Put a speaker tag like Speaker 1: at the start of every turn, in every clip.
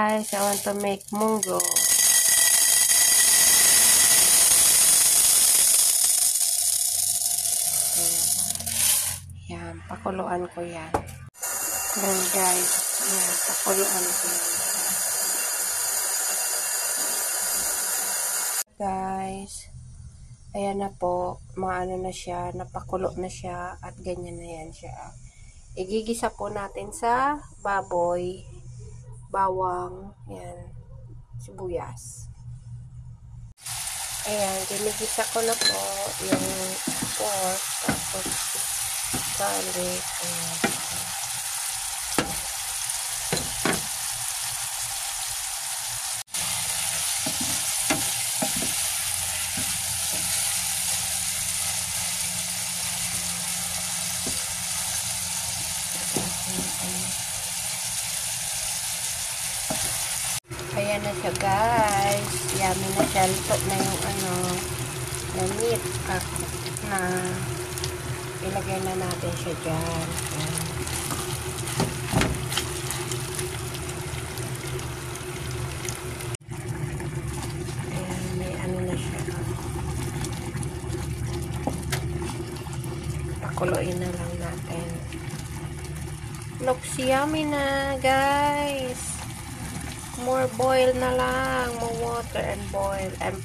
Speaker 1: guys, I want to make munggo. Yan, pakuluan ko yan. Yan guys, yan, pakuluan ko yan. Guys, ayan na po, maano na siya, napakulo na siya, at ganyan na yan siya. Igigisa po natin sa baboy, bawang, yan, sibuyas. Ayan, ginigisa ko na po yung pork, tapos garlic, ayan. Ayan na siya guys. Yummy na siya. Luto na yung na meat na ilagay na natin siya dyan. Ayan, may ano na siya. Pakuluin na lang natin. Looks yummy na guys. More boil na lang, more water and boil, and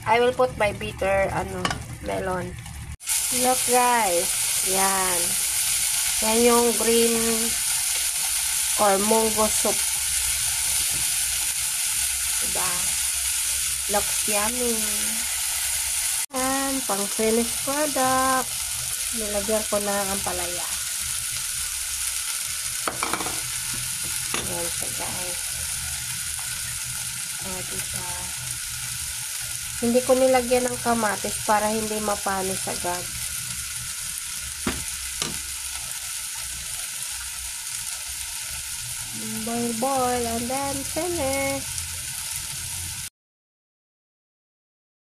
Speaker 1: I will put my bitter melon. Look guys, yan yung green or munggo soup, diba? Looks yummy. And pang finished product, nilagyan ko na ang palaya. Ayan siya guys. Diba? Hindi ko nilagyan ng kamatis para hindi mapanis agad. Boil and then finish.